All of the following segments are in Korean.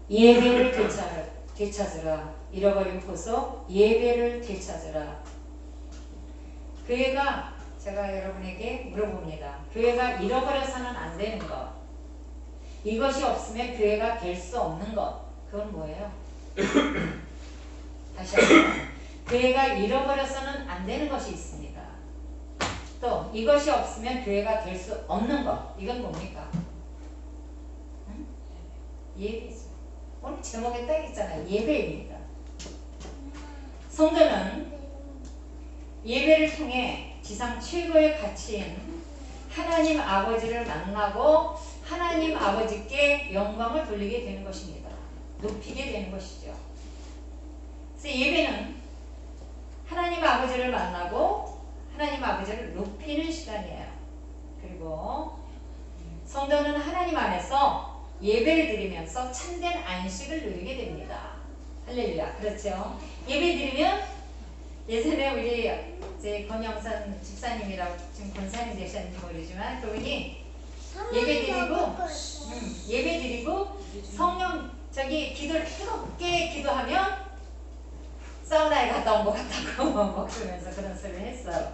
예배를 되찾으라. 잃어버린 보석 예배를 되찾으라. 교회가 제가 여러분에게 물어봅니다. 교회가 잃어버려서는 안 되는 것, 이것이 없으면 교회가 될 수 없는 것, 그건 뭐예요? 다시 한번, 교회가 잃어버려서는 안 되는 것이 있습니다. 또 이것이 없으면 교회가 될 수 없는 것, 이건 뭡니까? 응? 예배죠. 오늘 제목에 딱 있잖아요. 예배입니다. 성도는 예배를 통해 지상 최고의 가치인 하나님 아버지를 만나고 하나님 아버지께 영광을 돌리게 되는 것입니다. 높이게 되는 것이죠. 그래서 예배는 하나님 아버지를 만나고 하나님 아버지를 높이는 시간이에요. 그리고 성도는 하나님 안에서 예배를 드리면서 참된 안식을 누리게 됩니다. 할렐루야. 그렇죠. 예배 드리면 예전에 우리 이제 권영선 집사님이라고 지금 권사님 되셨는지 모르지만 그분이 예배 드리고 성령 기도를 뜨겁게 기도하면 사우나에 갔다 온 것 같다고 먹으면서 그런 소리를 했어요.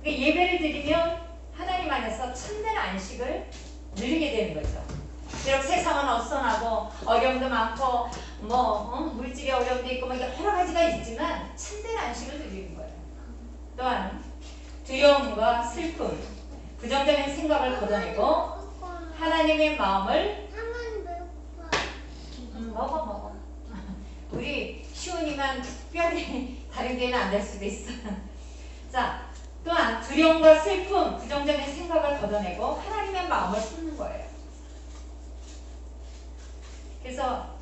그러니까 예배를 드리면 하나님 안에서 참된 안식을 누리게 되는 거죠. 비록 세상은 어선하고 어려움도 많고 물질의 어려움도 있고 여러 가지가 있지만 참된 안식을 누리는 거예요. 또한 두려움과 슬픔, 부정적인 생각을 걷어내고 하나님의 마음을 먹어 우리 시온이만 특별히 다른 교회는 안 될 수도 있어. 자, 또한 두려움과 슬픔, 부정적인 생각을 걷어내고 하나님의 마음을 품는 거예요. 그래서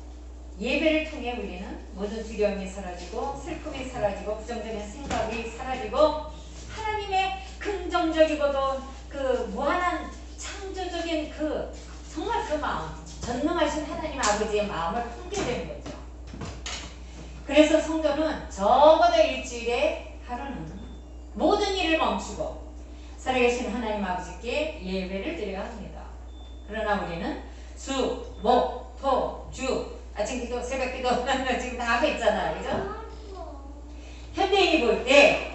예배를 통해 우리는 모든 두려움이 사라지고 슬픔이 사라지고 부정적인 생각이 사라지고 하나님의 긍정적이고도 그 무한한 창조적인 정말 그 마음, 전능하신 하나님 아버지의 마음을 품게 되는 거죠. 그래서 성도는 적어도 일주일에 하루는 모든 일을 멈추고 살아계신 하나님 아버지께 예배를 드려야 합니다. 그러나 우리는 수, 목, 토, 주, 아침 기도, 새벽 기도 지금 다 하고 있잖아요. 그죠? 현대인이 볼 때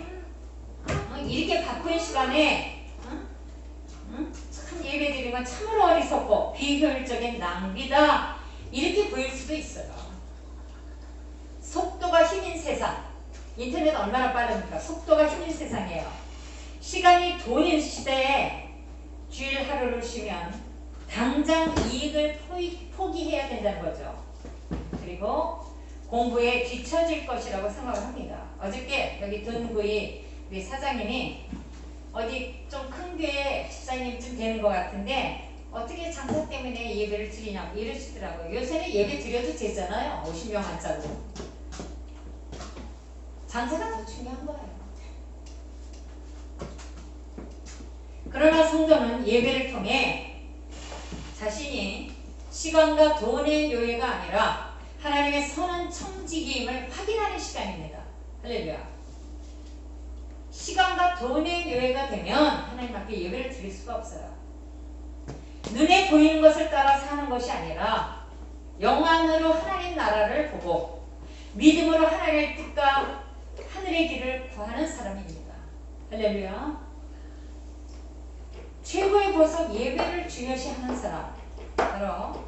이렇게 바쁜 시간에 참 예배 드리는 건 참으로 어리석고 비효율적인 낭비다 이렇게 보일 수도 있어요. 속도가 힘인 세상, 인터넷 얼마나 빠릅니까? 속도가 힘인 세상이에요. 시간이 돈인 시대에 주일 하루를 쉬면 당장 이익을 포기해야 된다는 거죠. 그리고 공부에 뒤처질 것이라고 생각을 합니다. 어저께 여기 돈구이 우리 사장님이 어디 좀 큰 교회 집사님쯤 되는 것 같은데 어떻게 장사 때문에 예배를 드리냐고 이러시더라고요. 요새는 예배 드려도 되잖아요. 50명 안짜고. 장사가 더 중요한 거예요. 그러나 성도는 예배를 통해 자신이 시간과 돈의 요예가 아니라 하나님의 선한 청지기임을 확인하는 시간입니다. 할렐루야. 시간과 돈의 요예가 되면 하나님 앞에 예배를 드릴 수가 없어요. 눈에 보이는 것을 따라 사는 것이 아니라 영안으로 하나님 나라를 보고 믿음으로 하나님의 뜻과 하늘의 길을 구하는 사람입니다. 할렐루야. 최고의 보석 예배를 중요시하는 사람, 바로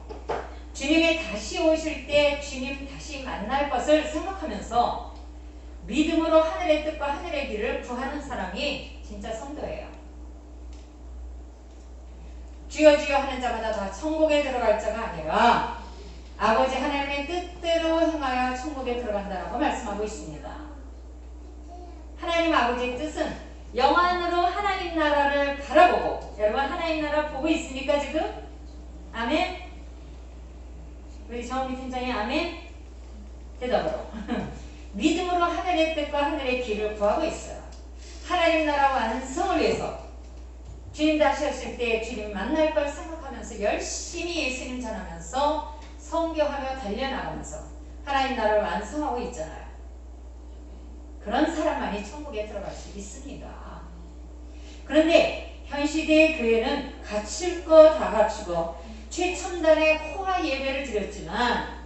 주님이 다시 오실 때 주님 다시 만날 것을 생각하면서 믿음으로 하늘의 뜻과 하늘의 길을 구하는 사람이 진짜 성도예요. 주여 주여 하는 자마다 다 천국에 들어갈 자가 아니라 아버지 하나님의 뜻대로 행하여 천국에 들어간다라고 말씀하고 있습니다. 하나님 아버지의 뜻은 영안으로 하나님 나라를 바라보고, 여러분 하나님 나라 보고 있습니까 지금? 아멘? 우리 정은미 팀장이 아멘? 대답으로 믿음으로 하늘의 뜻과 하늘의 길을 구하고 있어요. 하나님 나라 완성을 위해서 주님 다시 오실 때 주님 만날 걸 생각하면서 열심히 예수님 전하면서 선교하며 달려나가면서 하나님 나라를 완성하고 있잖아요. 그런 사람만이 천국에 들어갈 수 있습니다. 그런데 현 시대의 교회는 갖출 거 다 갖추고 최첨단의 호화 예배를 드렸지만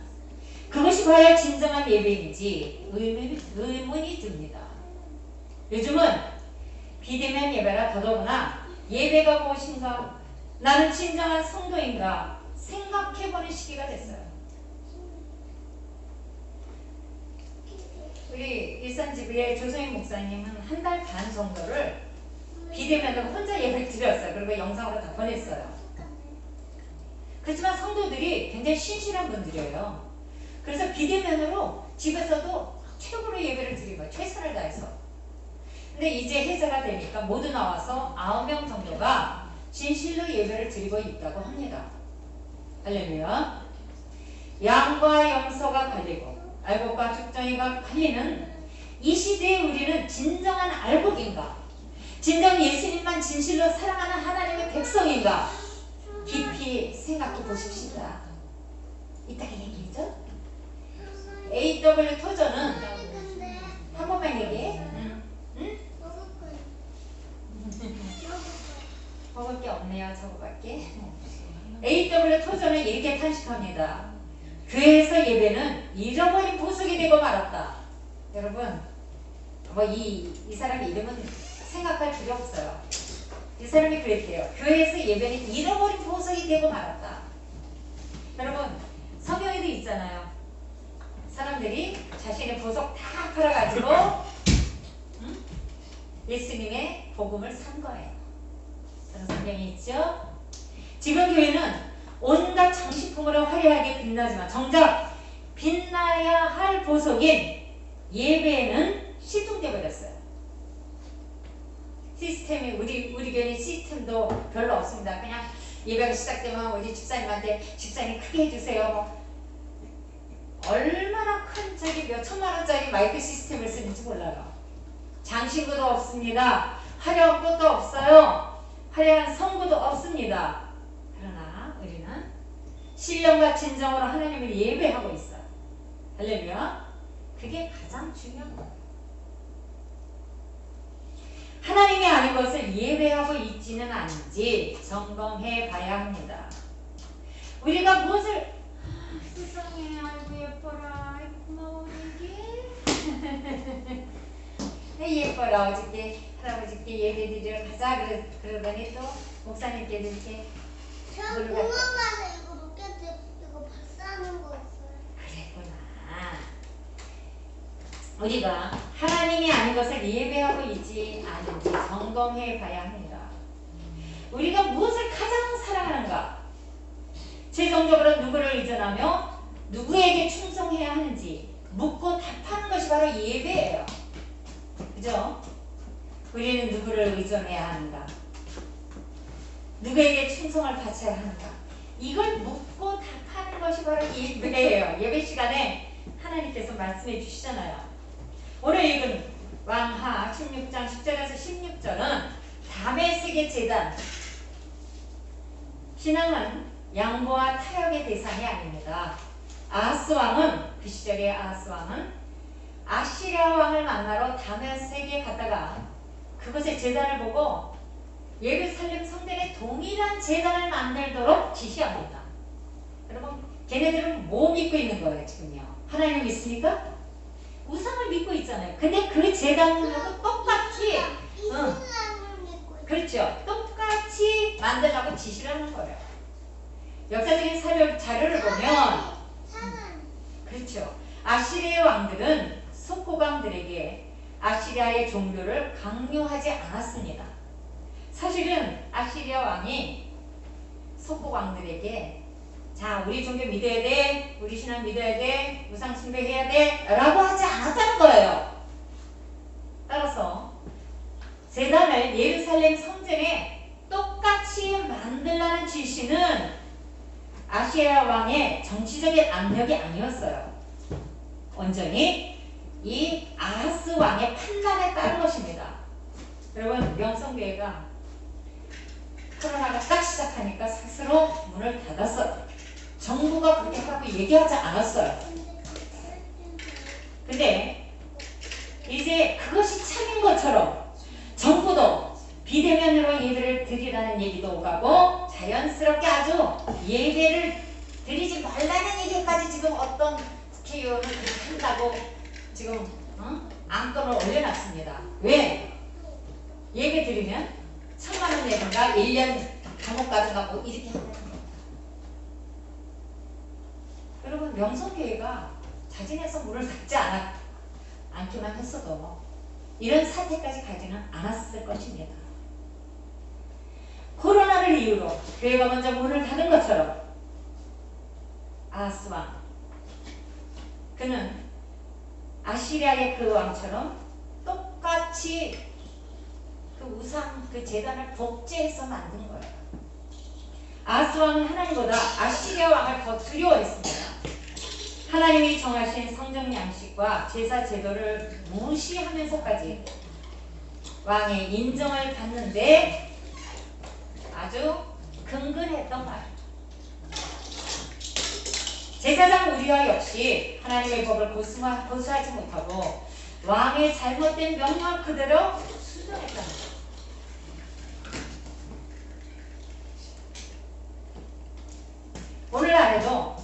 과연 진정한 예배인지 의문이 듭니다. 요즘은 비대면 예배라 더더구나 예배가 무엇인가, 나는 진정한 성도인가 생각해보는 시기가 됐어요. 우리 일산지부의 조성인 목사님은 한 달 반 정도를 비대면으로 혼자 예배를 드렸어요. 그리고 영상으로 다 보냈어요. 그렇지만 성도들이 굉장히 신실한 분들이에요. 그래서 비대면으로 집에서도 최고로 예배를 드린 거예요. 최선을 다해서. 근데 이제 해제가 되니까 모두 나와서 9명 정도가 진실로 예배를 드리고 있다고 합니다. 할렐루야. 양과 염소가 갈리고 알곡과 죽정이가 갈리는 이 시대에 우리는 진정한 알곡인가? 진정 예수님만 진실로 사랑하는 하나님의 백성인가? 깊이 생각해 보십시다. 이따가 얘기했죠? A.W. 토저는 한 번만 얘기해. 응? 먹을 게 없네요. 저거밖에. A.W. 토저는 이렇게 탄식합니다. 교회에서 예배는 잃어버린 보석이 되고 말았다. 여러분, 뭐 이 사람 이름은 생각할 필요 없어요. 이 사람이 그랬대요. 교회에서 예배는 잃어버린 보석이 되고 말았다. 여러분, 성경에도 있잖아요. 사람들이 자신의 보석 다 팔아가지고 예수님의 복음을 산 거예요. 그런 성경이 있죠. 지금 교회는 온갖 장식품으로 화려하게 빛나지만 정작 빛나야 할 보석인 예배에는 실종돼 버렸어요. 시스템이 우리 교회는 시스템도 별로 없습니다. 그냥 예배가 시작되면 우리 집사님한테 집사님 크게 해주세요. 얼마나 큰 저기 몇 천만 원짜리 마이크 시스템을 쓰는지 몰라요. 장신구도 없습니다. 화려한 꽃도 없어요. 화려한 성구도 없습니다. 그러나 우리는 신령과 진정으로 하나님을 예배하고 있어요. 할렐루야. 그게 가장 중요한 거예요. 하나님이 아닌 것을 예배하고 있지는 않은지 점검해 봐야 합니다. 우리가 무엇을 세상에 아이고 예뻐라 고마워 이게 예뻐라 어저께 할아버지께 예배 드리러 가자 그러더니 또 목사님께도 이렇게 저 궁금하네. 이거 로켓 이거 박사하는 거 있어요. 그랬구나. 우리가 하나님이 아닌 것을 예배하고 있지 않은지 점검해 봐야 합니다. 우리가 무엇을 가장 사랑하는가? 최종적으로 누구를 의존하며 누구에게 충성해야 하는지 묻고 답하는 것이 바로 예배예요. 그죠? 우리는 누구를 의존해야 하는가? 누구에게 충성을 바쳐야 하는가? 이걸 묻고 답하는 것이 바로 예배예요. 예배 시간에 하나님께서 말씀해 주시잖아요. 오늘 읽은 왕하 16장 10절에서 16절은 다메섹의 제단, 신앙은 양보와 타협의 대상이 아닙니다. 아하스 왕은 그 시절의 아하스 왕은 아시리아 왕을 만나러 다메섹에 갔다가 그곳의 제단을 보고 예루살렘 성전에 동일한 제단을 만들도록 지시합니다. 여러분, 걔네들은 뭐 믿고 있는 거예요 지금요? 하나님을 믿습니까? 우상을 믿고 있잖아요. 근데 그 제단하고 똑같이 그렇죠. 똑같이 만들라고 지시를 하는 거예요. 역사적인 자료를 보면 그렇죠. 아시리아 왕들은 속고강들에게 아시리아의 종교를 강요하지 않았습니다. 사실은 아시리아 왕이 속고강들에게 자, 우리 종교 믿어야 돼, 우리 신앙 믿어야 돼, 우상 숭배해야 돼 라고 하지 않았다는 거예요. 따라서 제단을 예루살렘 성전에 똑같이 만들라는 지시는 아시리아 왕의 정치적인 압력이 아니었어요. 온전히 이 아하스 왕의 판단에 따른 것입니다. 여러분, 명성교회가 코로나가 딱 시작하니까 스스로 문을 닫았어요. 정부가 그렇게 하라고 얘기하지 않았어요. 근데 이제 그것이 참인 것처럼 정부도 비대면으로 예배를 드리라는 얘기도 오가고 자연스럽게 아주 예배를 드리지 말라는 얘기까지 지금 어떤 국회의원을 그렇게 한다고 지금 안건을 올려놨습니다. 왜? 얘기 드리면 1,000만 원 내든가 1년 감옥 가든가 뭐 이렇게 한다는 겁니다. 여러분 명성교회가 자진해서 문을 닫지 않기만 했어도 이런 사태까지 가지는 않았을 것입니다. 코로나를 이유로 교회가 먼저 문을 닫은 것처럼 아하스 왕, 그는 아시리아의 그 왕처럼 똑같이 그 우상, 그 제단을 복제해서 만든 거예요. 아하스 왕은 하나님보다 아시리아 왕을 더 두려워했습니다. 하나님이 정하신 성정 양식과 제사 제도를 무시하면서까지 왕의 인정을 받는데 아주 근근했던 말. 제사장 우리와 역시 하나님의 법을 고수하지 못하고 왕의 잘못된 명령 그대로 순종했던 것. 오늘날에도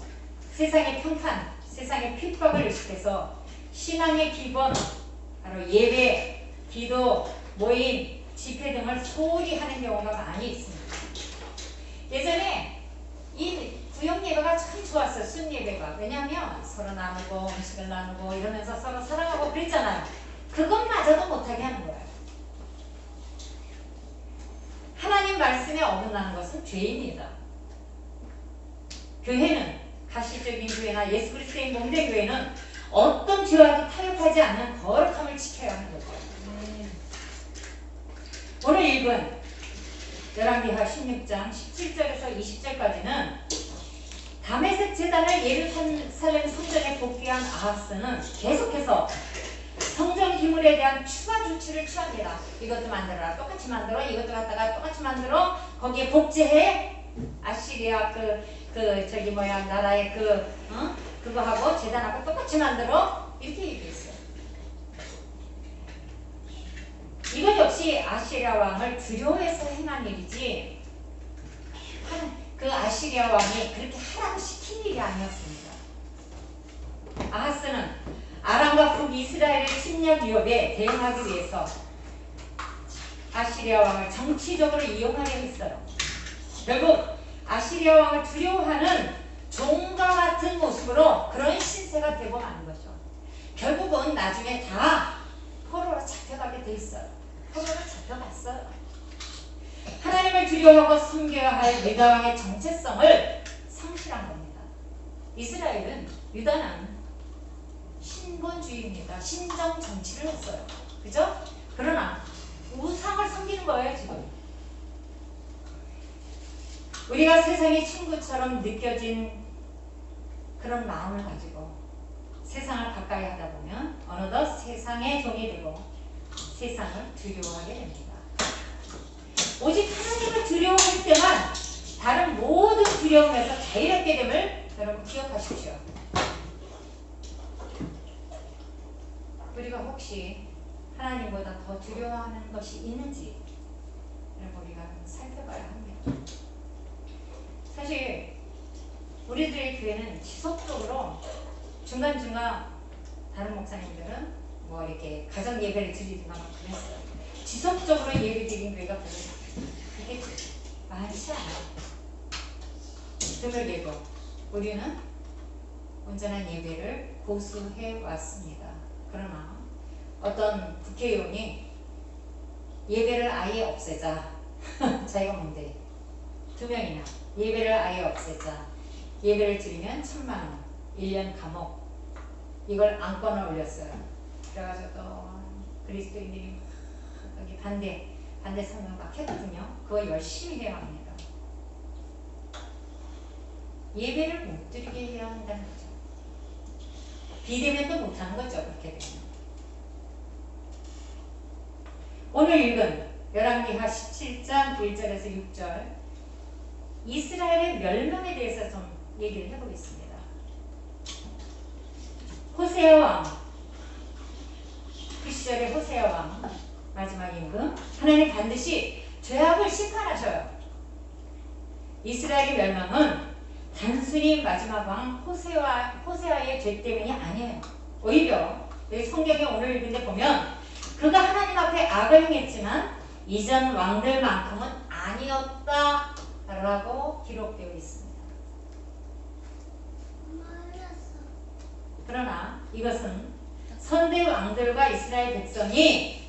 세상의 평판, 세상의 핍박을 의식해서 신앙의 기본, 바로 예배, 기도, 모임, 집회 등을 소홀히 하는 경우가 많이 있습니다. 예전에 이 구역 예배가 참 좋았어요. 순 예배가. 왜냐하면 서로 나누고 음식을 나누고 이러면서 서로 사랑하고 그랬잖아요. 그것마저도 못하게 하는 거예요. 하나님 말씀에 어긋나는 것은 죄입니다. 교회는, 가시적인 교회나 예수 그리스도의 몸된 교회는 어떤 죄와도 타협하지 않는 거룩함을 지켜야 하는 거죠. 오늘 읽은 열왕기하 16장 17절에서 20절까지는 다메섹 제단을 예루살렘 성전에 복귀한 아하스는 계속해서 성전 기물에 대한 추가 조치를 취합니다. 이것도 만들어라, 똑같이 만들어, 이것도 갖다가 똑같이 만들어, 거기에 복제해. 아시리아 나라의 그거하고 제단하고 똑같이 만들어, 이렇게 얘기했어요. 이것 역시 아시리아 왕을 두려워해서 행한 일이지 그 아시리아 왕이 그렇게 하라고 시킨 일이 아니었습니다. 아하스는 아람과 북이스라엘의 침략 위협에 대응하기 위해서 아시리아 왕을 정치적으로 이용하려 했어요. 결국 아시리아 왕을 두려워하는 종과 같은 모습으로 그런 신세가 되고 마는 거죠. 결국은 나중에 다 포로로 잡혀가게 돼 있어요. 포로로 잡혀갔어요. 하나님을 두려워하고 섬겨야 할 유다 왕의 정체성을 상실한 겁니다. 이스라엘은, 유다는 신본주의입니다. 신정 정치를 했어요. 그죠? 그러나 우상을 섬기는 거예요, 지금. 우리가 세상의 친구처럼 느껴진 그런 마음을 가지고 세상을 가까이 하다 보면 어느덧 세상의 종이 되고 세상을 두려워하게 됩니다. 오직 하나님을 두려워할 때만 다른 모든 두려움에서 자유롭게 됨을 여러분 기억하십시오. 우리가 혹시 하나님보다 더 두려워하는 것이 있는지 여러분 우리가 살펴봐야 합니다. 사실 우리들의 교회는 지속적으로 중간중간 다른 목사님들은 뭐 이렇게 가정 예배를 드리든가 막 그랬어요. 지속적으로 예배 드린 교회가 그게 많지 않아요. 드물게도 우리는 온전한 예배를 고수해 왔습니다. 그러나 어떤 국회의원이 예배를 아예 없애자 자기가 뭔데 2명이나 예배를 아예 없애자 예배를 드리면 1,000만 원 1년 감옥 이걸 안건을 올렸어요. 그래가지고 또 그리스도인들이 여기 반대 성명 막 했거든요. 그거 열심히 해야 합니다. 예배를 못 드리게 해야 한다는 거죠. 비대면도 못하는 거죠. 그렇게 되면. 오늘 읽은 열왕기하 17장 1절에서 6절 이스라엘의 멸망에 대해서 좀 얘기를 해보겠습니다. 호세아 왕, 그 시절의 호세아 왕 마지막 임금 하나님 반드시 죄악을 심판하셔요. 이스라엘의 멸망은 단순히 마지막 왕 호세아의 죄 때문이 아니에요. 오히려 여기 성경에 오늘 읽은 데 보면 그가 하나님 앞에 악을 행했지만 이전 왕들만큼은 아니었다라고 기록되어 있습니다. 말랐어. 그러나 이것은 선대 왕들과 이스라엘 백성이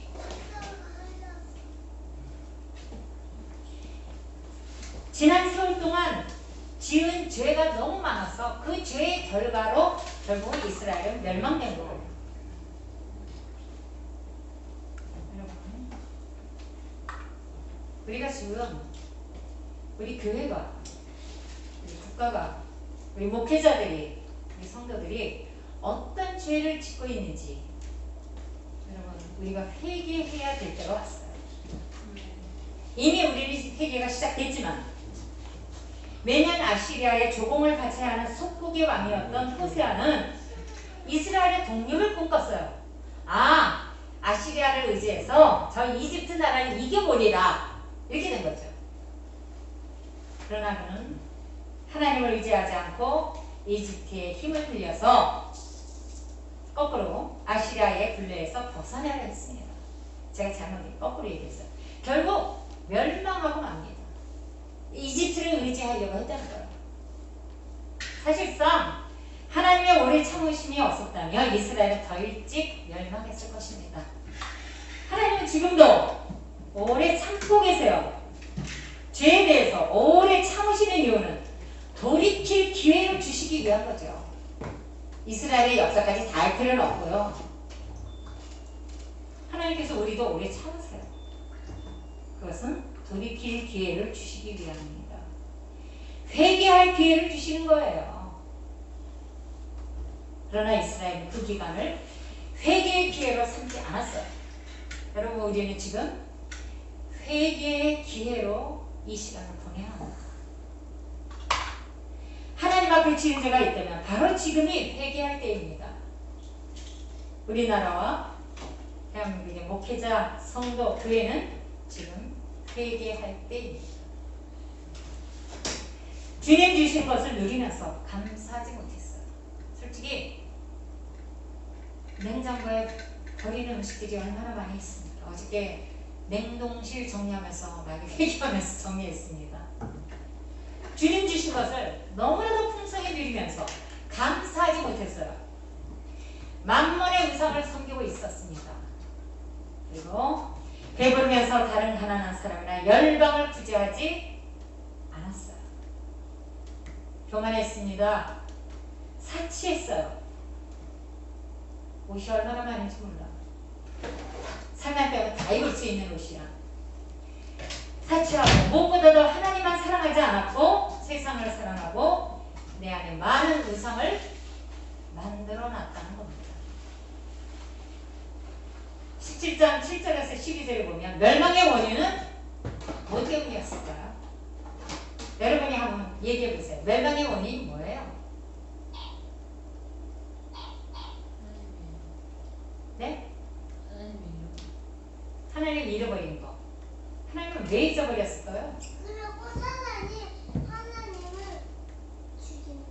지난 세월 동안 지은 죄가 너무 많아서 그 죄의 결과로 결국 이스라엘은 멸망된 거예요. 여러분, 우리가 지금 우리 교회가, 우리 국가가, 우리 목회자들이, 우리 성도들이 어떤 죄를 짓고 있는지 여러분 우리가 회개해야 될 때가 왔어요. 이미 우리는 회개가 시작됐지만 매년 아시리아의 조공을 바쳐야 하는 속국의 왕이었던 호세아는 이스라엘의 독립을 꿈꿨어요. 아시리아를 의지해서 저 이집트 나라를 이겨보리라 이렇게 된 거죠. 그러나 그는 하나님을 의지하지 않고 이집트의 힘을 빌려서 거꾸로 아시리아의 굴레에서 벗어나려 했습니다. 제가 잘못 거꾸로 얘기했어요. 결국 멸망하고 맙니다. 이집트를 의지하려고 했다는 거예요. 사실상 하나님의 오래 참으심이 없었다면 이스라엘은 더 일찍 멸망했을 것입니다. 하나님은 지금도 오래 참고 계세요. 죄에 대해서 오래 참으시는 이유는 돌이킬 기회를 주시기 위한 거죠. 이스라엘의 역사까지 다 할 필요는 없고요. 하나님께서 우리도 오래 참으세요. 그것은 돌이킬 기회를 주시기 위함입니다. 회개할 기회를 주시는 거예요. 그러나 이스라엘은 그 기간을 회개의 기회로 삼지 않았어요. 여러분 우리는 지금 회개의 기회로 이 시간을 보내야 합니다. 하나님 앞에 지은 죄가 있다면 바로 지금이 회개할 때입니다. 우리나라와 대한민국의 목회자, 성도, 교회는 지금 회개할 때입니다. 주님 주신 것을 누리면서 감사하지 못했어요. 솔직히 냉장고에 버리는 음식들이 얼마나 많이 있습니까? 어저께 냉동실 정리하면서 막 회개하면서 정리했습니다. 주님 주신 것을 너무나도 풍성히 누리면서 감사하지 못했어요. 만몬의 우상을 섬기고 있었습니다. 그리고 배부르면서 다른 가난한 사람이나 열방을 구제하지 않았어요. 교만했습니다. 사치했어요. 옷이 얼마나 많은지 몰라. 살만 빼면 다 입을 수 있는 옷이야. 사치하고 무엇보다도 하나님만 사랑하지 않았고 세상을 사랑하고 내 안에 많은 우상을 만들어 놨다는 겁니다. 17장 7절에서 12절에 보면 멸망의 원인은 뭐 때문이었을까요? 여러분이 한번 얘기해 보세요. 멸망의 원인이 뭐예요? 네? 하나님을 잃어버린 거. 하나님을 왜 잊어버렸을까요? 그리고 사단이 하나님을 죽이는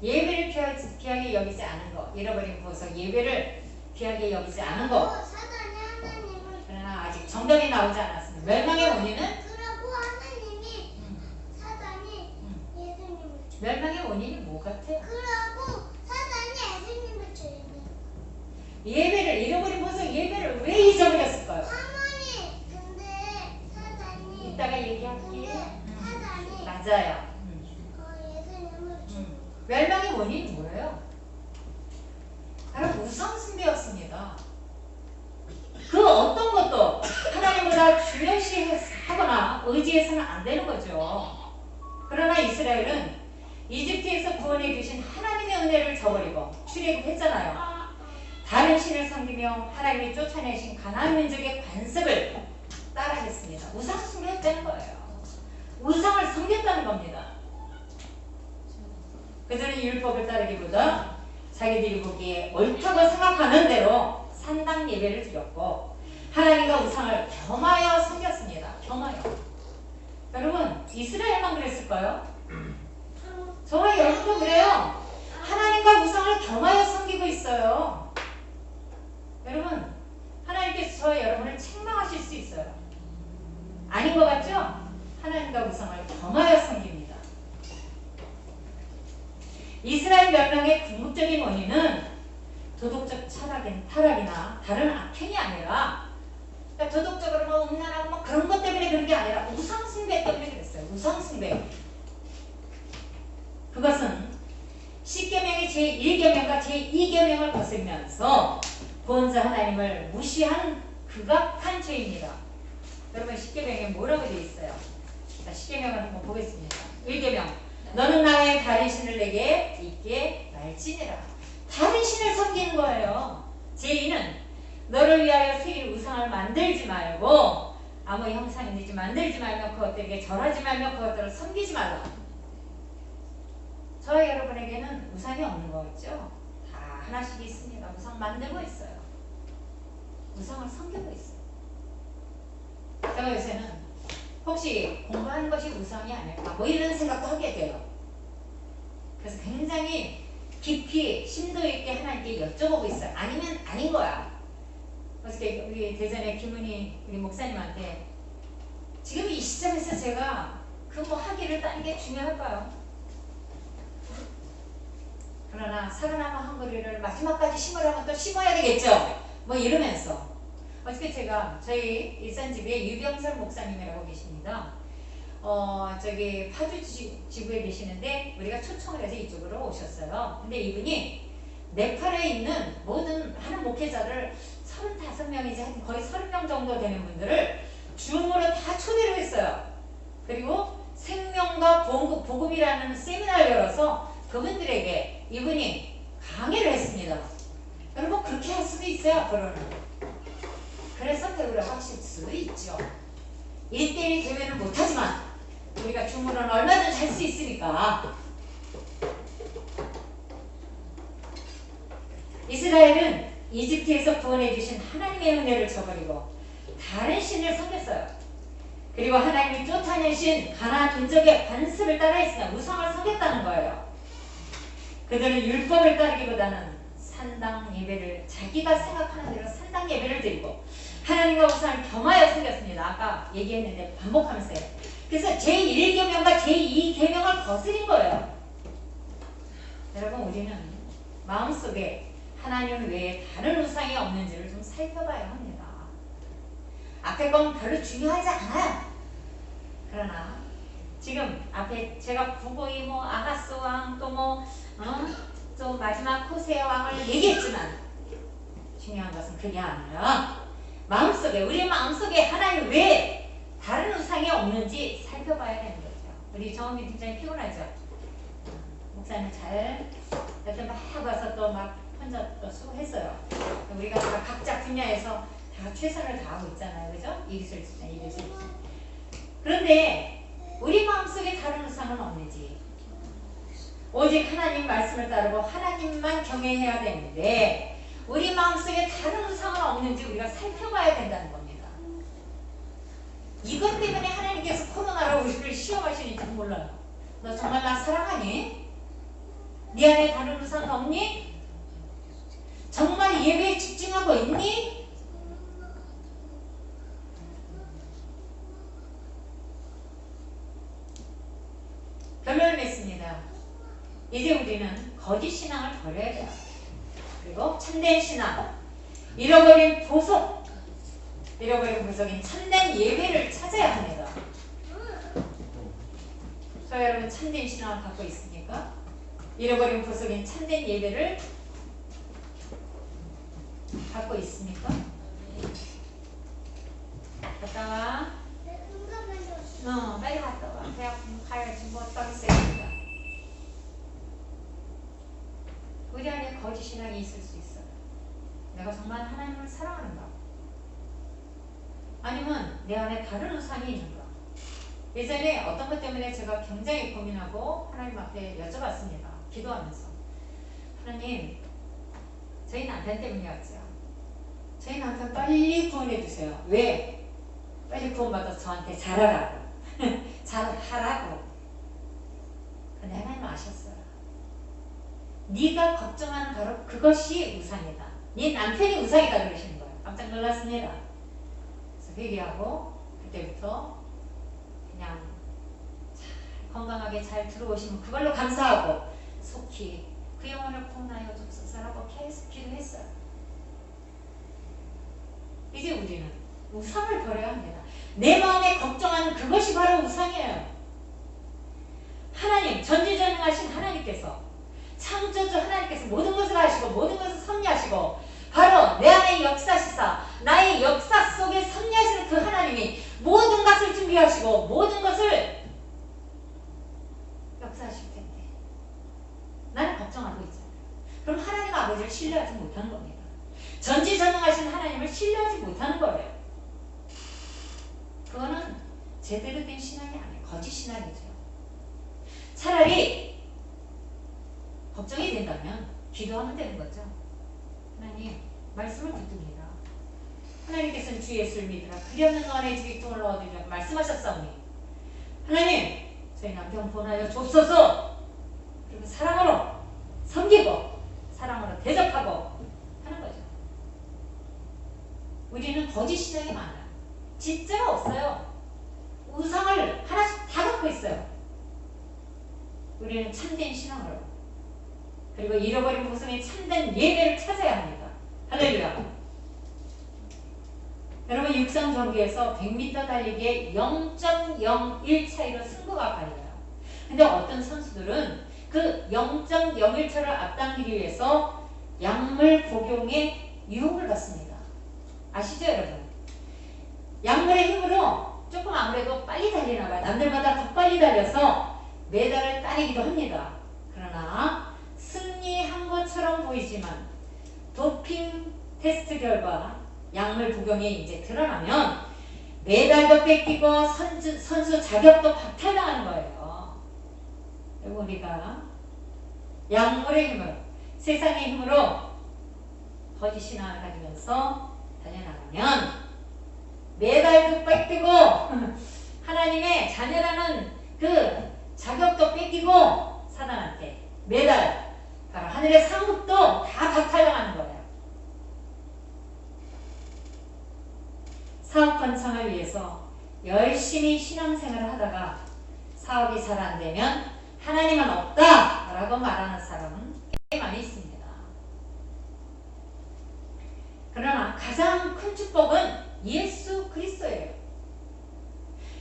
예배를 귀하게 여기지 않은 거. 잃어버린 거서 예배를 귀하게 여기지 않은 거. 사단이 하나님을 그러나 아직 정답이 나오지 않았습니다. 멸망의 원인은 그리고 하나님이 사단이 예수님을 죽이는 멸망의 원인이 뭐 같아요? 그리고 사단이 예수님을 죽이는 예배를 잃어버린 거서 예배를 왜 잊어버렸을까요? 할머니 근데 사단이 이따가 얘기할게. 사단이 맞아요. 예수님을 멸망의 원인이 뭐예요? 바로 우상 숭배였습니다. 그 어떤 것도 하나님보다 중요시하거나 의지해서는 안 되는 거죠. 그러나 이스라엘은 이집트에서 구원해 주신 하나님의 은혜를 저버리고 출애굽했잖아요. 다른 신을 섬기며 하나님이 쫓아내신 가나안 민족의 관습을 따라했습니다. 우상 숭배했다는 거예요. 우상을 섬겼다는 겁니다. 그들은 율법을 따르기보다 자기들이 보기에 옳다고 생각하는 대로 산당 예배를 드렸고 하나님과 우상을 겸하여 섬겼습니다. 겸하여. 여러분 이스라엘만 그랬을까요? 저와 여러분도 그래요. 하나님과 우상을 겸하여 섬기고 있어요. 여러분 하나님께서 저와 여러분을 책망하실 수 있어요. 아닌 것 같죠? 하나님과 우상을 겸하여 섬깁니다. 이스라엘 멸망의 궁극적인 원인은 도덕적 타락이나 다른 악행이 아니라, 그러니까 도덕적으로 뭐 음란하고 뭐 그런 것 때문에 그런 게 아니라 우상숭배 때문에 그랬어요. 우상숭배. 그것은 10계명의 제1계명과 제2계명을 거슬면서 구원자 하나님을 무시한 극악한 죄입니다. 여러분 10계명에 뭐라고 되어 있어요? 자, 10계명을 한번 보겠습니다. 1계명, 너는 나의 다른 신을 내게 있게 말지니라. 다른 신을 섬기는 거예요. 제2는 너를 위하여 새긴 우상을 만들지 말고 아무 형상이든지 만들지 말며 그것들에게 절하지 말며 그것들을 섬기지 말라. 저와 여러분에게는 우상이 없는 거겠죠? 다 하나씩 있습니다. 우상 만들고 있어요. 우상을 섬기고 있어요. 제가 요새는 혹시 공부하는 것이 우상이 아닐까 뭐 이런 생각도 하게 돼요. 그래서 굉장히 깊이 심도 있게 하나님께 여쭤보고 있어요. 아니면 아닌 거야. 어저께 우리 대전의 김은희 우리 목사님한테 지금 이 시점에서 제가 그 뭐 학위를 따는 게 중요할까요? 그러나 살아남은 한 그루를 마지막까지 심으려면 또 심어야 되겠죠? 뭐 이러면서 어저께 제가 저희 일산지부에 유병설 목사님이라고 계십니다. 저기 파주 지구에 계시는데 우리가 초청을 해서 이쪽으로 오셨어요. 근데 이분이 네팔에 있는 모든 하는 목회자를 35명이지 하여튼 거의 30명 정도 되는 분들을 줌으로 다 초대를 했어요. 그리고 생명과 복음이라는 세미나를 열어서 그분들에게 이분이 강의를 했습니다. 여러분 그렇게 할 수도 있어요. 앞으로는. 그래서 배우를 하실 수도 있죠. 1대1 대회는 못하지만 우리가 줌으로는 얼마든지 할 수 있으니까. 이스라엘은 이집트에서 구원해 주신 하나님의 은혜를 저버리고 다른 신을 섬겼어요. 그리고 하나님이 쫓아내신 가나안 민족의 관습을 따라했으나 우상을 섬겼다는 거예요. 그들은 율법을 따르기보다는 산당 예배를 자기가 생각하는 대로 산당 예배를 드리고 하나님과 우상을 겸하여 섬겼습니다. 아까 얘기했는데 반복하면서 해요. 그래서 제1계명과 제2계명을 거스린 거예요. 여러분 우리는 마음속에 하나님 외에 다른 우상이 없는지를 좀 살펴봐야 합니다. 앞에 건 별로 중요하지 않아요. 그러나 지금 앞에 제가 구고이 뭐 아가스 왕 또 뭐 또 마지막 호세 왕을 얘기했지만 중요한 것은 그게 아니라 마음속에 우리 마음속에 하나님 외에 다른 우상이 없는지 살펴봐야 되는 거죠. 우리 정음이 굉장히 피곤하죠. 목사님 잘 여튼 막 와서 또 막 혼자 또 수고했어요. 우리가 다 각자 분야에서 다 최선을 다하고 있잖아요. 그죠? 이 기술 집단, 이 기술 집단. 그런데 우리 마음속에 다른 우상은 없는지 오직 하나님 말씀을 따르고 하나님만 경외해야 되는데 우리 마음속에 다른 우상은 없는지 우리가 살펴봐야 된다는 겁니다. 이것 때문에 하나님께서 코로나로 우리를 시험하시는지 몰라요. 너 정말 나 사랑하니? 네 안에 다른 우상은 없니? 정말 예배에 집중하고 있니? 결론을 맺습니다. 이제 우리는 거짓 신앙을 버려야 돼요. 그리고 참된 신앙, 잃어버린 보석인 참된 예배를 찾아야 합니다. 저 여러분 참된 신앙을 갖고 있습니까? 잃어버린 보석인 참된 예배를 갖고 있습니까? 갔다 와. 빨리 갔다 와. 대학 가야지 뭐 떠있어야 우리 안에 거짓 신앙이 있을 수 있어요. 내가 정말 하나님을 사랑하는가? 아니면 내 안에 다른 우상이 있는가? 예전에 어떤 것 때문에 제가 굉장히 고민하고 하나님 앞에 여쭤봤습니다. 기도하면서 하나님, 저희 남편 때문이었죠. 저희 남편 빨리 구원해 주세요. 왜? 빨리 구원받아서 저한테 잘하라고. 잘하라고. 근데 하나님 아셨어요. 네가 걱정하는 바로 그것이 우상이다. 네 남편이 우상이다 그러시는 거예요. 깜짝 놀랐습니다. 그래서 회개하고 그때부터 그냥 건강하게 잘 들어오시면 그걸로 감사하고 속히 그 영혼을 구원하여 줍소서라고 계속 기도했어요. 이제 우리는 우상을 버려야 합니다. 내 마음에 걱정하는 그것이 바로 우상이에요. 하나님, 전지전능하신 하나님께서, 창조주 하나님께서 모든 것을 하시고 모든 것을 섭리하시고 바로 내 안에 역사시사 나의 역사 속에 섭리하시는 그 하나님이 모든 것을 준비하시고 모든 것을 역사하실 텐데 나는 걱정하고 있잖아요. 그럼 하나님 아버지를 신뢰하지 못하는 겁니다. 전지전능하신 하나님을 신뢰하지 못하는 거예요. 그거는 제대로 된 신앙이 아니에요. 거짓 신앙이죠. 차라리 걱정이 된다면 기도하면 되는 거죠. 하나님 말씀을 듣습니다. 하나님께서는 주 예수를 믿으라 그리 없는 너의 주 기통을 얻으리라고 말씀하셨사오니 하나님 저희 남편 보내어 좁소서. 그리고 사랑으로 섬기고 사랑으로 대접하고 하는 거죠. 우리는 거짓 신앙이 많아요. 진짜가 없어요. 우상을 하나씩 다 갖고 있어요. 우리는 참된 신앙으로 그리고 잃어버린 모습의 참된 예배를 찾아야 합니다. 할렐루야. 여러분 육상 경기에서 100m 달리기에 0.01 차이로 승부가 갈려요. 근데 어떤 선수들은 그 0.01차를 앞당기기 위해서 약물 복용에 유혹을 받습니다. 아시죠 여러분? 약물의 힘으로 조금 아무래도 빨리 달리나 봐요. 남들보다 더 빨리 달려서 메달을 따내기도 합니다. 그러나 승리한 것처럼 보이지만 도핑 테스트 결과 약물 복용이 이제 드러나면 메달도 뺏기고 선수 자격도 박탈당하는 거예요. 그리고 우리가 약물의 힘으로 세상의 힘으로 거짓 신앙을 가지면서 달려나가면 메달도 뺏기고 하나님의 자녀라는 그 자격도 뺏기고 사단한테 메달 바로 하늘의 상급도 다 박탈당하는 거예요. 사업 번창을 위해서 열심히 신앙생활을 하다가 사업이 잘 안되면 하나님은 없다 라고 말하는 사람은 꽤 많이 있습니다. 그러나 가장 큰 축복은 예수 그리스도예요.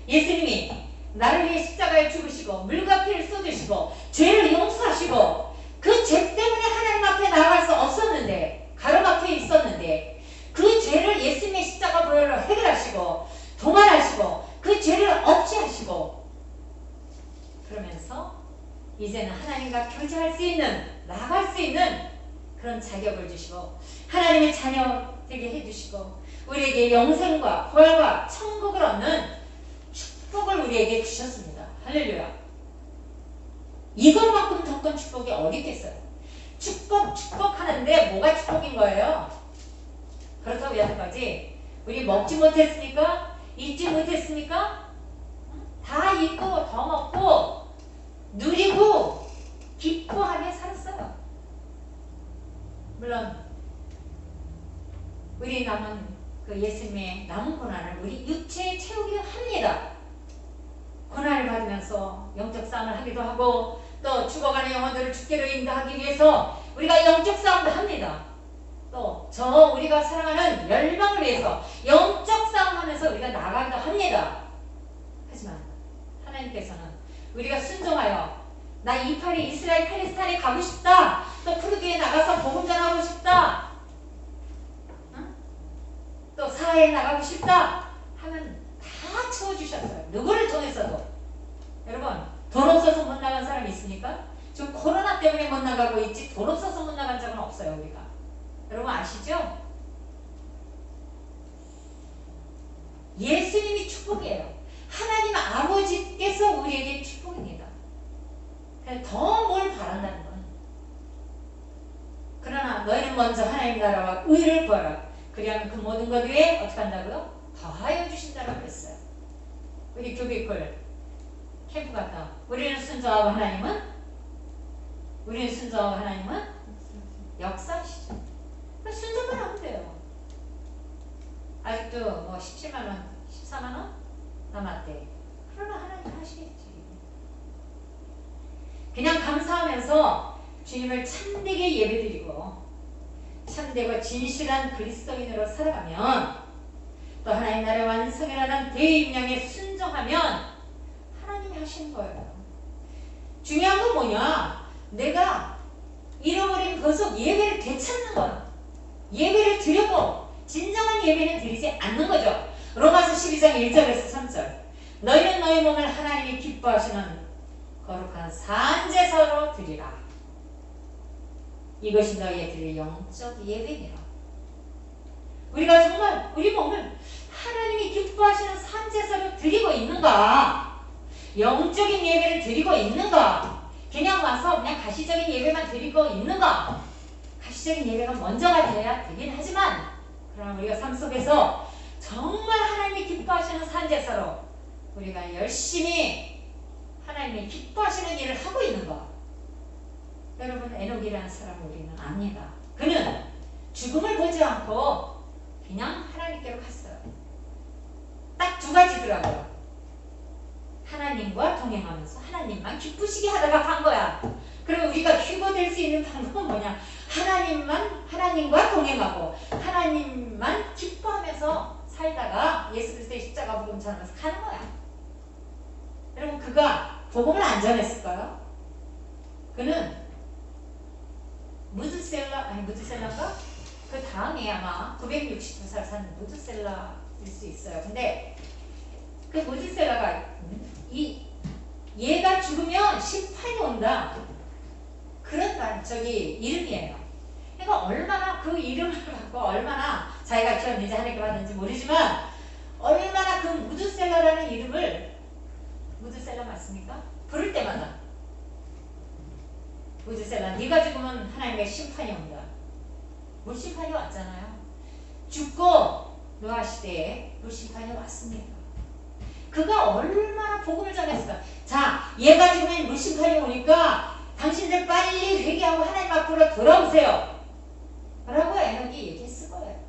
예수님이 나를 위해 십자가에 죽으시고 물과 피를 쏟으시고 죄를 용서하시고 그 죄 때문에 하나님 앞에 나아갈 수 없었는데 가로막혀 있었는데 그 죄를 예수님의 십자가 보혈로 해결하시고 도말하시고 그 죄를 없애하시고 그러면서 이제는 하나님과 교제할 수 있는 나아갈 수 있는 그런 자격을 주시고 하나님의 자녀 되게 해주시고 우리에게 영생과 부활과 천국을 얻는 축복을 우리에게 주셨습니다. 할렐루야. 이것만큼 더 큰 축복이 어디 있겠어요. 축복하는데 뭐가 축복인 거예요. 그렇다고 여태까지 우리 먹지 못했습니까? 입지 못했습니까? 다 입고 더 먹고 누리고 기뻐하며 살았어요. 물론 우리 남은 그 예수님의 남은 고난을 우리 육체에 채우기도 합니다. 고난을 받으면서 영적 싸움을 하기도 하고 또 죽어가는 영혼들을 주께로 인도하기 위해서 우리가 영적 싸움도 합니다. 또 저 우리가 사랑하는 열방을 위해서 영적 싸움하면서 우리가 나가기도 합니다. 하지만 하나님께서는 우리가 순종하여 나 이파리 이스라엘 팔레스타인에 가고 싶다. 또 푸르기에 나가서 복음 전하고 싶다. 또 사회에 나가고 싶다 하면 다 채워주셨어요. 누구를 통해서도. 여러분 돈 없어서 못 나간 사람 있습니까? 지금 코로나 때문에 못 나가고 있지 돈 없어서 못 나간 적은 없어요. 우리가. 여러분 아시죠? 예수님이 축복이에요. 하나님 아버지께서 우리에게 축복입니다. 더 뭘 바란다는 건. 그러나 너희는 먼저 하나님 나라와 의를 구하라. 그리하면 그 모든 것 위에 어떻게 한다고요? 더하여 주신다라고 했어요. 우리 교비콜 캠프 갔다. 우리는 순종하고 하나님은 역사시죠. 순종만 하면 돼요. 아직도 뭐 17만 원, 14만 원 남았대. 그러나 하나님 하시겠지. 그냥 감사하면서 주님을 참되게 예배드리고 참되고 진실한 그리스도인으로 살아가면 또 하나님 나라의 완성이라는 대임령에 순종하면 하나님이 하시는 거예요. 중요한 건 뭐냐? 내가 잃어버린 거속 예배를 되찾는 거야. 예배를 드려도 진정한 예배는 드리지 않는 거죠. 로마서 12장 1절에서 3절. 너희는 너희 몸을 하나님이 기뻐하시는 거룩한 산제사로 드리라. 이것이 너희의 드릴 영적 예배니라. 우리가 정말 우리 몸을 하나님이 기뻐하시는 산제사로 드리고 있는가? 영적인 예배를 드리고 있는가? 그냥 와서 그냥 가시적인 예배만 드리고 있는가? 가시적인 예배가 먼저가 돼야 되긴 하지만 그러나 우리가 삶 속에서 정말 하나님이 기뻐하시는 산제사로 우리가 열심히 하나님이 기뻐하시는 일을 하고 있는가? 여러분, 에녹이라는 사람을 우리는 압니다. 그는 죽음을 보지 않고 그냥 하나님께로 갔어요. 딱 두 가지더라고요. 하나님과 동행하면서 하나님만 기쁘시게 하다가 간 거야. 그럼 우리가 휴거 될 수 있는 방법은 뭐냐? 하나님과 동행하고 하나님만 기뻐하면서 살다가 예수 그리스도의 십자가 복음 전하면서 가는 거야. 여러분, 그가 복음을 안 전했을까요? 그는 무드셀라인가? 그 다음에 아마 962살 산 무드셀라일 수 있어요. 근데 그 무드셀라가 얘가 죽으면 심판이 온다. 그런 이름이에요. 그러니까 얼마나 그 이름을 갖고 얼마나 자기가 키웠는지 하나님께 받는지 모르지만 얼마나 그 무드셀라라는 이름을 무드셀라 맞습니까? 부를 때마다 무드셀라 네가 죽으면 하나님의 심판이 온다. 물심판이 왔잖아요. 죽고 노아 시대에 물심판이 왔습니다. 그가 얼마나 복음을 전했을까. 자, 얘가 죽으면 물심판이 오니까 당신들 빨리 회개하고 하나님 앞으로 돌아오세요 라고 에녹이 얘기했을 거예요.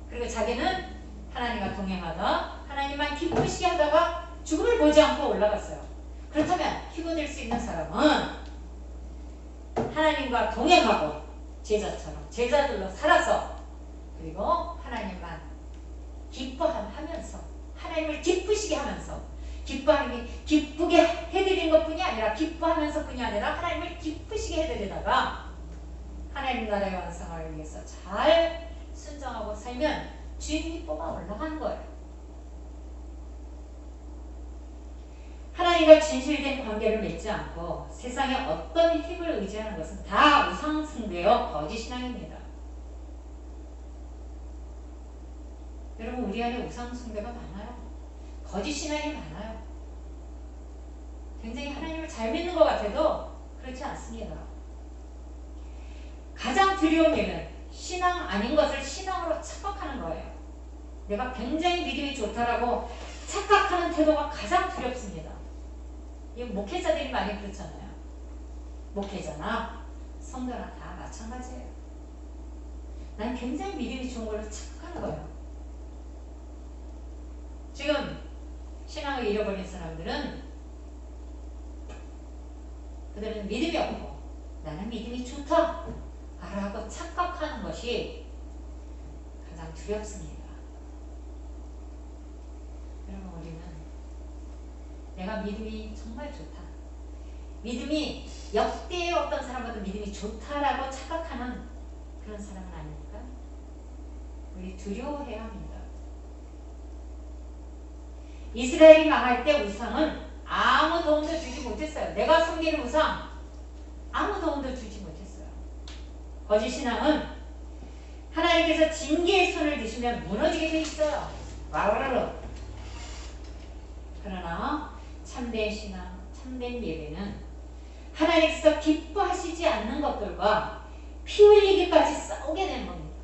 그리고 자기는 하나님과 동행하다 하나님만 기쁘시게 하다가 죽음을 보지 않고 올라갔어요. 그렇다면 휴거될 수 있는 사람은 하나님과 동행하고 제자들로 살아서 그리고 하나님만 기뻐하면서 하나님을 기쁘시게 하면서 기쁘게 해드리는 것뿐이 아니라 기뻐하면서뿐이 아니라 하나님을 기쁘시게 해드리다가 하나님 나라의 완성을 위해서 잘 순종하고 살면 주님이 뽑아 올라가는 거예요. 하나님과 진실된 관계를 맺지 않고 세상의 어떤 힘을 의지하는 것은 다 우상숭배요 거짓신앙입니다. 여러분, 우리 안에 우상숭배가 많아요. 거짓신앙이 많아요. 굉장히 하나님을 잘 믿는 것 같아도 그렇지 않습니다. 가장 두려운 일은 신앙 아닌 것을 신앙으로 착각하는 거예요. 내가 굉장히 믿음이 좋다라고 착각하는 태도가 가장 두렵습니다. 이 목회자들이 많이 그렇잖아요. 목회자나 성도나 다 마찬가지예요. 난 굉장히 믿음이 좋은 걸로 착각하는 거예요. 지금 신앙을 잃어버린 사람들은 그들은 믿음이 없고 나는 믿음이 좋다 라고 착각하는 것이 가장 두렵습니다. 여러분, 우리는 내가 믿음이 정말 좋다, 믿음이 역대의 어떤 사람보다 믿음이 좋다라고 착각하는 그런 사람은 아닙니까? 우리 두려워해야 합니다. 이스라엘이 망할 때 우상은 아무 도움도 주지 못했어요. 내가 섬기는 우상 아무 도움도 주지 못했어요. 거짓신앙은 하나님께서 징계의 손을 드시면 무너지게 돼 있어요. 와르르. 그러나 참된 신앙, 참된 예배는 하나님께서 기뻐하시지 않는 것들과 피 흘리기까지 싸우게 되는 겁니다.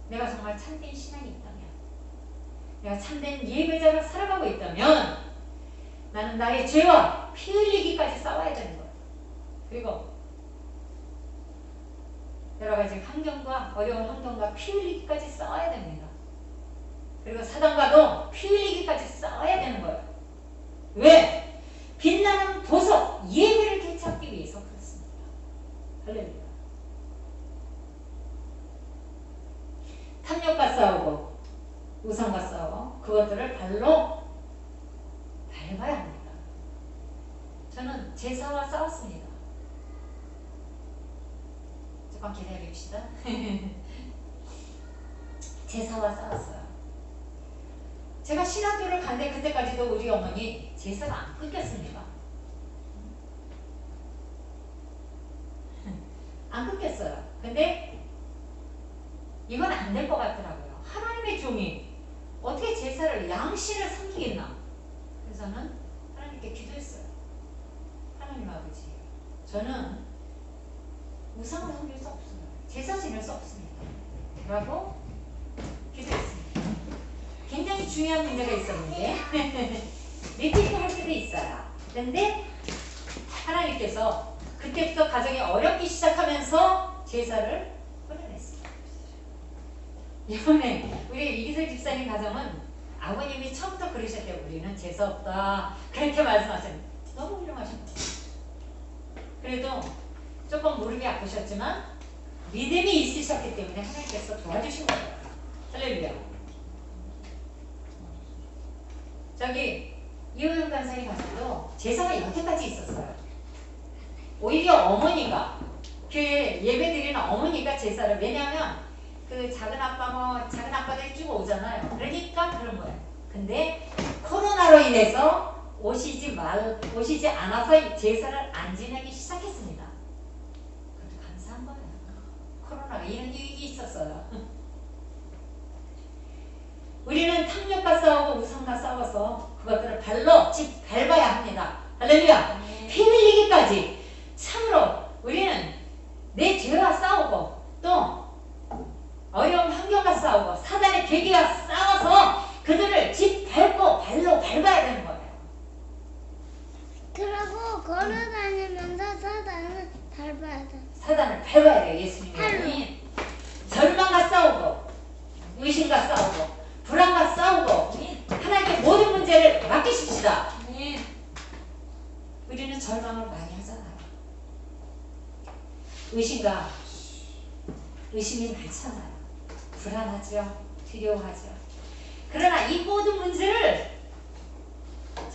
내가 정말 참된 신앙이 있다면 내가 참된 예배자로 살아가고 있다면 나는 나의 죄와 피 흘리기까지 싸워야 되는 거야. 그리고 여러 가지 환경과 어려운 환경과 피 흘리기까지 싸워야 됩니다. 그리고 사단과도 피 흘리기까지 싸워야 되는 거예요. 왜? 빛나는 보석 예배를 되찾기 위해서 그렇습니다. 할렐루야. 탐욕과 싸우고 우상과 싸워 그것들을 발로 밟아야 합니다. 저는 제사와 싸웠습니다. 조금 기다립시다. 제사와 싸웠어요. 제가 신학교를 갔는데 그때까지도 우리 어머니 제사가 안 끊겼습니다. 안 끊겼어요. 근데 이건 안 될 것 같더라고요. 하나님의 종이 어떻게 제사를 양신을 섬기겠나? 그래서 저는 하나님께 기도했어요. 하나님 아버지, 저는 우상을 섬길 수 없어요. 제사 지낼 수 없습니다. 라고 기도했습니다. 굉장히 중요한 문제가 있었는데 리피트 할 수도 있어요. 근데 하나님께서 그때부터 가정이 어렵기 시작하면서 제사를 끊어냈습니다. 이번에 우리 이기설 집사님 가정은 아버님이 처음부터 그러셨대요. 우리는 제사 없다. 그렇게 말씀하셨는데 너무 훌륭하신 거예요. 그래도 조금 무릎이 아프셨지만 믿음이 있으셨기 때문에 하나님께서 도와주신 거예요. 할렐루야. 저기 이호영 간사님 가서도 제사가 여태까지 있었어요. 오히려 어머니가 교회 예배 드리는 어머니가 제사를, 왜냐하면 그 작은 아빠들이 쭉 오잖아요. 그러니까 그런 거예요. 근데 코로나로 인해서 오시지 않아서 제사를 안 지내기 시작했습니다. 그것도 감사한 거예요. 코로나가 이런 유익이 있었어요. 우리는 탐욕과 싸우고 우상과 싸워서 그것들을 발로 밟아야 합니다. 할렐루야. 피 흘리기까지. 참으로 우리는 내 죄와 싸우고 또 어려운 환경과 싸우고 사단의 계기와 싸워서 그들을 밟고 발로 밟아야 되는 거예요. 그리고 걸어다니면서 사단을 밟아야 돼. 사단을 밟아야 돼요. 예수님이. 절망과 싸우고 의심과 싸우고 불안과 싸우고 하나님께 모든 문제를 맡기십시다. 우리는 절망을 많이 하잖아요. 의심이 많잖아요. 불안하죠. 두려워하죠. 그러나 이 모든 문제를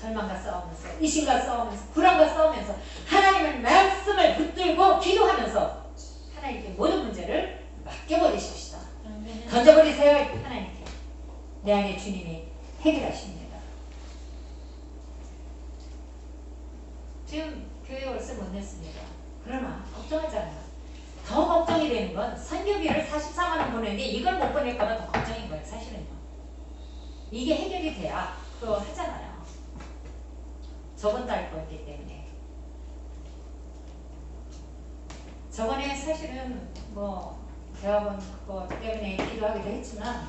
절망과 싸우면서 의심과 싸우면서 불안과 싸우면서 하나님의 말씀을 붙들고 기도하면서 하나님께 모든 문제를 맡겨버리십시다. 던져버리세요. 하나님께. 내 안에 주님이 해결하십니다. 지금 교회 월세 못 냈습니다. 그러나 걱정하잖아요. 더 걱정이 되는 건 선교비를 44만 원 보내는데 이걸 못 보낼까 봐 더 걱정인 거예요. 사실은요. 이게 해결이 돼야 그거 하잖아요. 저번 달 거였기 때문에. 저번에 사실은 대학원 그거 때문에 기도하기도 했지만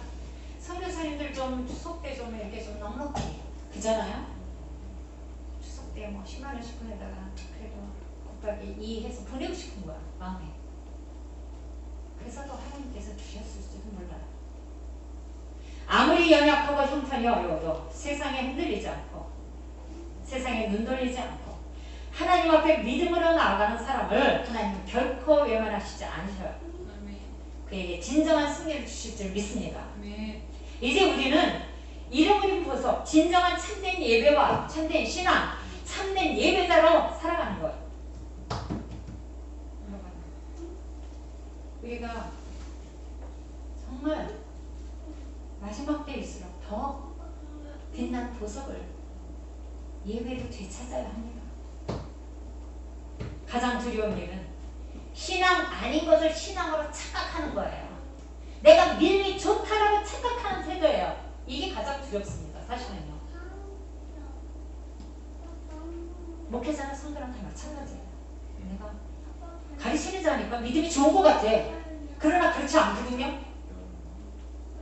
선교사님들 좀 추석 때 좀 이렇게 좀 넉넉히 그잖아요. 추석 때 10만 원씩 보내다가 그래도 곱하기 2 해서 보내고 싶은 거야 마음에. 그래서 또 하나님께서 주셨을지도 몰라요. 아무리 연약하고 형편이 어려워도 세상에 흔들리지 않고 세상에 눈 돌리지 않고 하나님 앞에 믿음으로 나아가는 사람을 하나님은 결코 외면하시지 않으셔요. 그에게 진정한 승리를 주실 줄 믿습니다. 이제 우리는 잃어버린 보석, 진정한 참된 예배와 참된 신앙, 참된 예배자로 살아가는 거예요. 우리가 정말 마지막 때일수록 더 빛난 보석을 예배로 되찾아야 합니다. 가장 두려운 일은 신앙 아닌 것을 신앙으로 착각하는 거예요. 내가 믿음이 좋다라고 착각하는 태도예요. 이게 가장 두렵습니다. 사실은요. 목회자는 성도랑 다 마찬가지예요. 내가 가르치는 자니까 믿음이 좋은 것 같아. 그러나 그렇지 않거든요.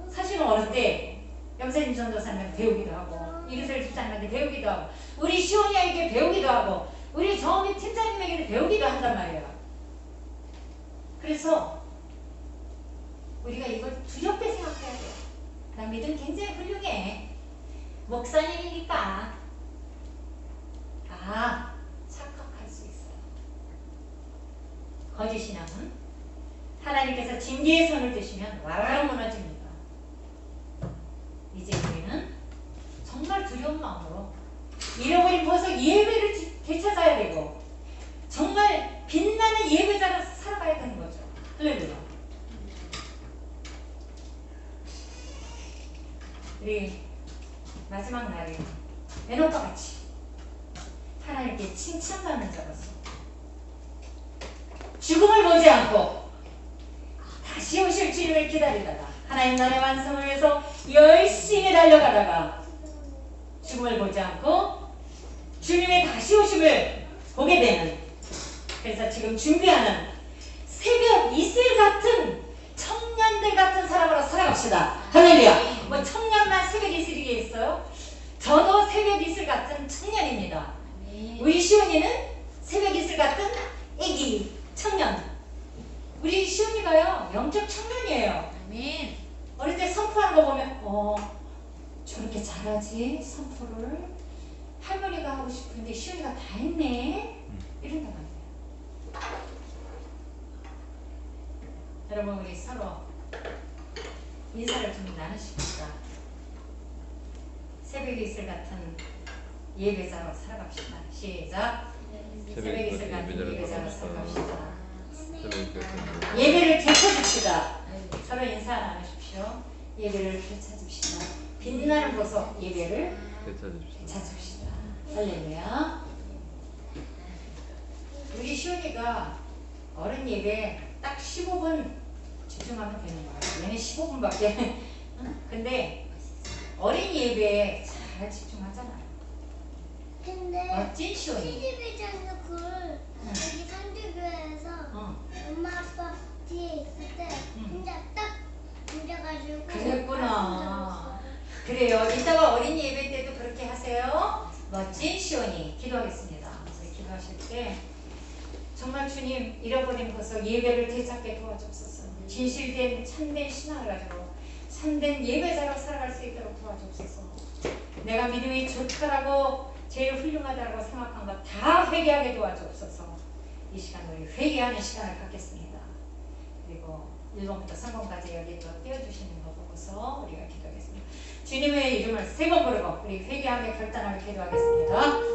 사실은 어느 때 염세님 전도사님한테 배우기도 하고 이기슬 집사님한테 배우기도 하고 우리 시온이에게 배우기도 하고 우리 정미 팀장님에게도 배우기도 한단 말이에요. 그래서 우리가 이걸 두렵게 생각해야 돼요. 나 믿음 굉장히 훌륭해. 목사님이니까 착각할 수 있어요. 거짓 신앙은 하나님께서 징계의 손을 드시면 와르르 무너집니다. 이제 우리는 정말 두려운 마음으로 잃어버린 보석 예배를 되찾아야 되고 정말 빛나는 예배자로 살아가야 되는 거죠. 할렐루야. 우리 마지막 날에 에녹과 같이 하나님께 칭찬받는 자로서 죽음을 보지 않고 다시 오실 주님을 기다리다가 하나님 나라의 완성을 위해서 열심히 달려가다가 죽음을 보지 않고 주님의 다시 오심을 보게 되는, 그래서 지금 준비하는 새벽 이슬 같은 청년들 같은 사람으로 살아갑시다. 할렐루야. 뭐 청년만 새벽 이슬이겠어요? 저도 새벽 이슬 같은 청년입니다. 우리 시온이는 새벽 이슬 같은 애기 청년. 우리 시온이가요 영적 청년이에요. 아멘. 어릴 때 선포하는 거 보면 저렇게 잘하지 선포를. 할머니가 하고 싶은데 시온이가 다 했네. 이런단 말이에요. 여러분 우리 서로 인사를 좀 나누십시다. 새벽 이슬 같은 예배자로 살아갑시다. 시작. 새벽 이슬 같은 예배자로 살아갑시다. 예배를 되찾읍시다. 서로 인사 나누십시오. 예배를 되찾읍시다. 빛나는 보석 예배를 되찾읍시다. 할렐루야. 우리 시온이가 어른 예배 딱 15분 집중하면 되는 거야. 얘는 15분밖에. 근데 어린 예배에 잘 집중하잖아요. 근데 멋진 시온이. 시집이잖아 그 여기 상주교회에서 엄마 아빠 뒤에 있을 때 혼자 딱 앉아가지고 그랬구나. 그래요. 이따가 어린 예배 때도 그렇게 하세요. 멋진 시온이. 기도하겠습니다. 그래서 기도하실 때 정말 주님 잃어버린 것을 예배를 되찾게 도와주옵소서. 진실된 참된 신앙을 가지고 참된 예배자로 살아갈 수 있도록 도와주옵소서. 내가 믿음이 좋다라고 제일 훌륭하다고 생각한 것 다 회개하게 도와주옵소서. 이 시간 우리 회개하는 시간을 갖겠습니다. 그리고 1번부터 3번까지 여기 또 띄워주시는 거 보고서 우리가 기도하겠습니다. 주님의 이름을 3번 부르고 우리 회개하며 결단하며 기도하겠습니다.